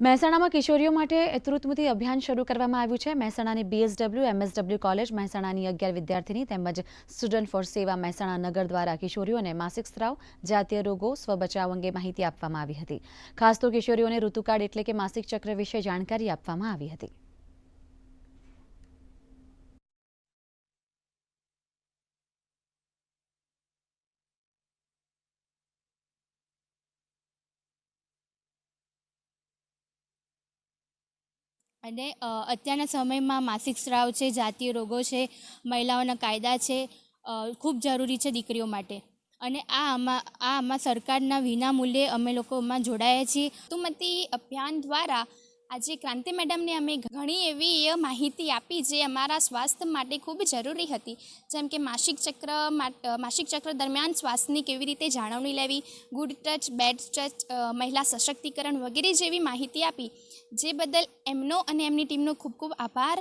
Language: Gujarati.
મહેસાણામાં કિશોરીઓ માટે ઋતુમતી અભિયાન શરૂ કરવામાં આવ્યું છે। મહેસાણાની બીએસડબલ્યુ એમએસડબલ્યુ કોલેજ, મહેસાણાની 11 વિદ્યાર્થીની તેમજ સ્ટુડન્ટ ફોર સેવા મહેસાણા નગર દ્વારા કિશોરીઓને માસિક સ્ત્રાવ, જાતીય રોગો, સ્વબચાવ અંગે માહિતી આપવામાં આવી હતી। ખાસ તો કિશોરીઓને ઋતુકાળ એટલે કે માસિક ચક્ર વિશે જાણકારી આપવામાં આવી હતી। અને અત્યારના સમયમાં માસિક સ્રાવ છે, જાતીય રોગો છે, મહિલાઓના કાયદા છે, ખૂબ જરૂરી છે દીકરીઓ માટે। અને આમાં સરકારના વિનામૂલ્યે અમે લોકોમાં જોડાયા છીએ। ઋતુમતી અભિયાન દ્વારા આજે ક્રાંતિ મેડમને અમે ઘણી એવી માહિતી આપી જે અમારા સ્વાસ્થ્ય માટે ખૂબ જરૂરી હતી, જેમ કે માસિક ચક્ર દરમિયાન સ્વાસ્થ્યની કેવી રીતે જાળવણી લેવી, ગુડ ટચ, બેડ ટચ, મહિલા સશક્તિકરણ વગેરે જેવી માહિતી આપી, જે બદલ એમનો અને એમની ટીમનો ખૂબ ખૂબ આભાર।